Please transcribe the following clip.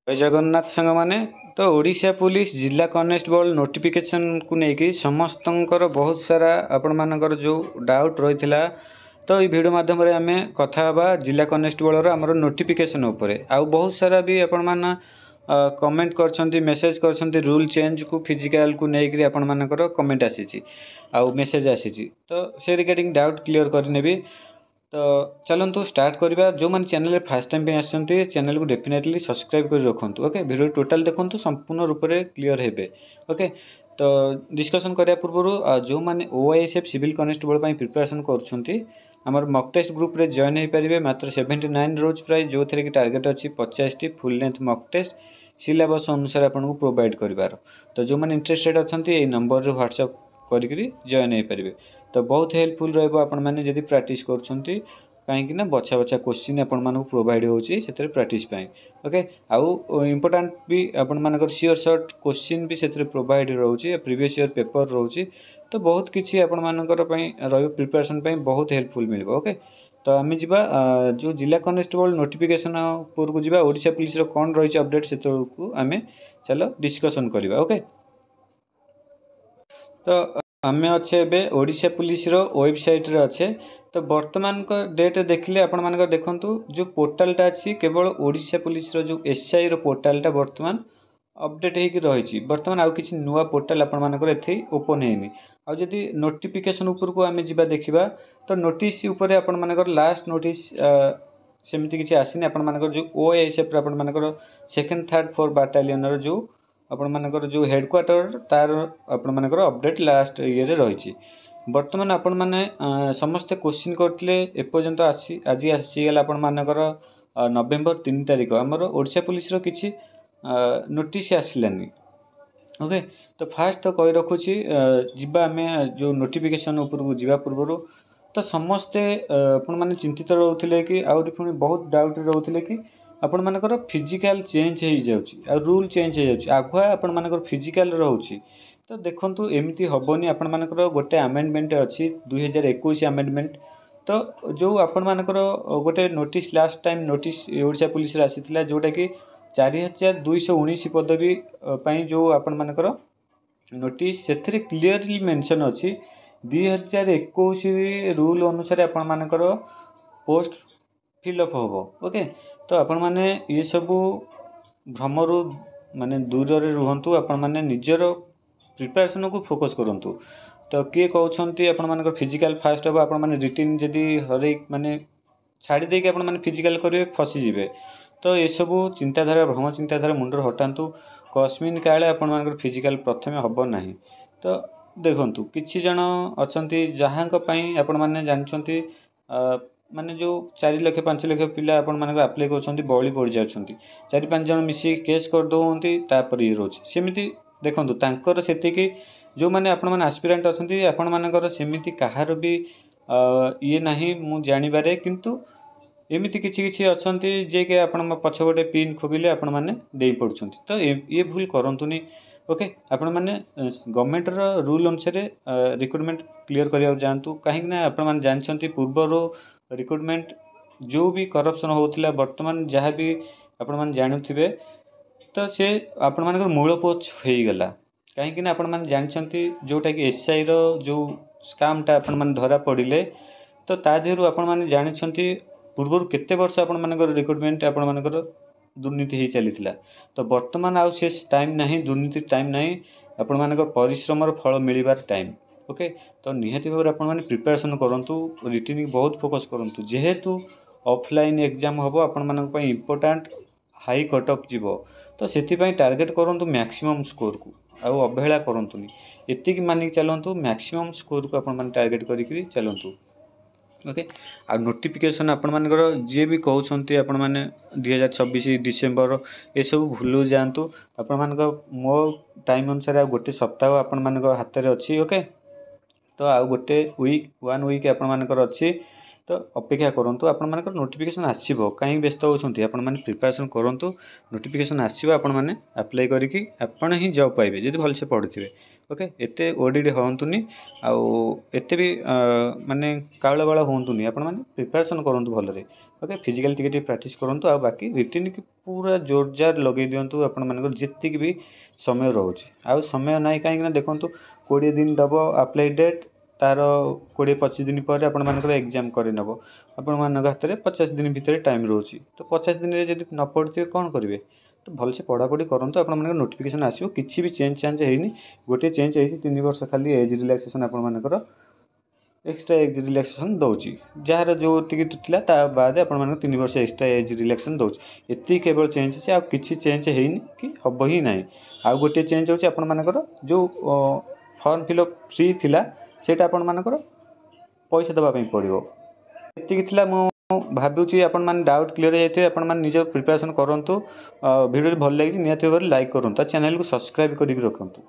जय जगन्नाथ सांग मैंने तो ओडिशा पुलिस जिला कनेस्टेबल नोटिफिकेशन को लेकिन समस्तंकर बहुत सारा आपण मानकर जो डाउट रही तो ये वीडियो माध्यम आम कथा जिला कनेस्टेबल आमर नोटिफिकेशन उपरे आउ बहुत सारा भी आपण मान कमेंट कर मेसेज कर रूल चेंज को फिजिकल को लेकर आपण मानकर कमेंट आसी आउ मेसेज आसी तो से रिगार्डिंग डाउट क्लियर करनेबी। तो चलतु स्टार्ट करवा जो मैंने चैनल फास्ट टाइम आसते चैनल को डेफिनेटली सब्सक्राइब कर रखुँ। ओके वीडियो टोटाल देखूँ संपूर्ण रूप से क्लियर हे। ओके तो डिस्कसन करने पूर्व जो मैंने OISF सिविल कनेस्टेबल प्रिपरेशन कर मक टेस्ट ग्रुप रे जॉइन हो पारे मात्र 79 रोज प्राइस जो थे कि टार्गेट अच्छी 50 full length mock test syllabus अनुसार आपको प्रोवाइड कर। तो जो मैंने इंटरेस्टेड अच्छा ये नंबर व्हाट्सएप करी जॉइन हो पारे। तो बहुत हेल्पफुल रही जदि प्राक्ट कर कहीं बछा बछा क्वेश्चन आपण प्रोवाइड होती प्राक्ट। ओके आउ इम्पोर्टाट भी आपर सियोर सर्ट क्वेश्चन भी से प्रोवाइड रोचे प्रीवियस ईयर पेपर रोचे। तो बहुत किसी आपर प्रिपरेशन बहुत हेल्पफुल मिल। ओके तो आम जा जो जिला कनेस्टेबल नोटिफिकेशन ऊपर को जा ओडिशा पुलिस कौन रही अपडेट से आम चलो डिस्कसन करवा। ओके तो आम अच्छे ओडिशा पुलिस वेबसाइट रे अच्छे। तो वर्तमान का डेट देखिले आपण मानकर देखंतु जो पोर्टालटा अच्छी केवल ओडिशा पुलिस जो SI पोर्टालटा वर्तमान अपडेट होगी रही। वर्तमान आउ किसी नुआ पोर्टाल आपण मानकर एथि ओपन हैनी। आउ जदि नोटिफिकेशन ऊपर को आम जा देखा तो नोटिस उपर आपण मानकर लास्ट नोटिस सेमती किसी आसीनी। आपण मानकर जो OISF आपण मानकर सेकेंड थर्ड फोर्थ बाटालियन जो आपण मानकर जो हेडक्वार्टर तार आपण मानकर अपडेट लास्ट ये रही। वर्तमान आपण माने समस्ते क्वेश्चन करते एपर्यंत आज आसीगला आपण मानकर नवेम्बर 3 तारिख आमर ओडिशा पुलिस किसी नोटिस आसलानी। ओके तो फास्ट तो कही रखुची जीवा आम जो नोटिफिकेशन ऊपर को जीवा पूर्व तो समस्ते आपण माने चिंतित रोते कि आउरी पुणी बहुत डाउट रोते कि आपण मानकर फिजिकल चेंज हो जाउची आ रूल चेंज हो जाउची आगुआ आपण मानकर फिजिकल रोची। तो देखंतु एमती हबनी आपण मानकर गोटे अमेंडमेंट अच्छी 2021 अमेंडमेंट। तो जो आपण मानकर गोटे notice last time notice Odisha police आसीथिला जोटा कि 4219 पदवी जो आपण मानकर नोटिस से क्लीयरली मेंशन अच्छी 2021 रूल अनुसार आपण मानकर पोस्ट फिलअप हम। ओके तो आपण माने ये सबू भ्रमरु माने दूर रुहतु आपण माने निजर प्रिपरेशन को फोकस करंतु। तो किए कहते आपण मानकर फिजिकल फास्ट हम आपण माने रिटिन जदि हर माने छाड़ी देके आपण माने फिजिकल करेंगे फसीजे। तो ये सबू चिंताधारा भ्रम चिंताधारा मुंडर हटातु कस्मिन काले आपण मानकर फिजिकल प्रथमे हम ना। तो देखंतु किछि जन अछंती जहां आपण माने जानछंती माने जो 4 लाख 5 लाख पिला आपण मानकर अप्लाई करछंती बळी पड़ जाउछंती 4-5 जन मिसी केस कर दोहंती तापर ये रोच सेमिति देखंतु तांकर सेतिकी जो माने आपण माने एस्पिरेंट अछंती आपण मानकर सेमिति कहार भी ये नाही मु जानि बारे किंतु एमिति किछि किछि अछंती जे के आपण पछबटे पिन खोबिले आपण माने देई पड़छंती। तो ये भूल करंतुनी। ओके आपण माने गवर्नमेंट रो रूल अनुसार रिक्रूटमेंट क्लियर करिया जानतु कहीं ना आपण माने जानछंती पूर्वरो रिक्रूटमेंट जो भी करप्शन होता वर्तमान जहाँ भी आपण माने जानुथिबे तो से आपण मानकर मूलपोछ हो गला कहीं आपण माने जानछंती जोटा कि SI रो जो स्कामटा आपण माने धरा पड़िले तो ता देहरु आपण माने जानछंती पूर्व केते वर्ष आपण मानकर रिक्रूटमेंट आपण मानकर दुर्नीति ही चलीथिला। तो वर्तमान आउ से टाइम नहीं दुर्नीति टाइम नहीं आपण मानकर परिश्रम फल मिलबार टाइम। ओके तो निहाती भाव आपण माने प्रिपरेशन करंतु रिटिन बहुत फोकस करंतु जेहेतु ऑफलाइन एग्जाम हम आपण मानक पई इंपोर्टेंट हाई कट ऑफ जीवो। तो सेति पई टारगेट करंतु मैक्सिमम स्कोर को आउ अवहेला करंतुनी एतिक मानिक चलंतु मैक्सिमम स्कोर को आपण माने टारगेट करिकरी चलंतु। ओके आ नोटिफिकेशन आपण मानकर जे भी कहउछंती आपण माने 2026 डिसेंबर ए सब भूलु जानतु आपण मानकर मो टाइम अनुसार गोटे सप्ताह आपण मानकर हाथ रे अछि। ओके तो आउ गोटे वीक 1 वीक आपण मानकर अछि तो अपेक्षा करंतु आपण मानकर नोटिफिकेशन आसीबो कहीं व्यस्त होछंती आपण माने प्रिपरेशन करंतु नोटिफिकेशन आसीबो आपण माने अप्लाई करिकि आपण ही जॉब पाइबे जदि भल से पढिथिबे। ओके एते ओडीडी हंतुनी आउ एते भी माने कावला बाला हंतुनी आपण माने प्रिपरेशन करंतु भलरे ओके फिजिकल टिके प्रैक्टिस करंतु आ बाकी रिटिन की पूरा जोरजार लगे दियंतु आपण मानकर जेतिक भी समय रहउची आ समय नाही काहे कि देखंतु 20 दिन दबो अप्लाई डेट तार 20-25 दिन पर आपण मानकर एग्जाम करे नबो आपण मानक हाथ रे 50 दिन भीतर टाइम रहउची तो 50 दिन रे जदी न पड़ते कोन करिवे तो भल से पढ़ापढ़ी करंतु आपण मानकर नोटिफिकेशन आसीबो किछि भी चेंज हेनी गोटे चेंज होइछि 3 वर्ष खाली एज रिलैक्सेशन आपण मानकर एक्स्ट्रा एज रिलैक्सेशन दउची जार जो टिकट थिला ता बाद आपण मानकर 3 वर्ष एक्स्ट्रा एज रिलैक्सेशन दउची एति केवल चेंज छै आ किछि चेंज हेनी कि हबो ही नाही आ गोटे चेंज होछि आपण मानकर जो फॉर्म फिलअप फ्री थिला सेटा आपण मानकर पैसा दबा पई पड़िबो एति थिला मो भाबुची आपण मान डाउट क्लियर हेते आपण मान निज प्रिपरेशन करंतु वीडियो भल लागि नियति लाइक करंतु चैनल को सब्सक्राइब करिक रखंतु।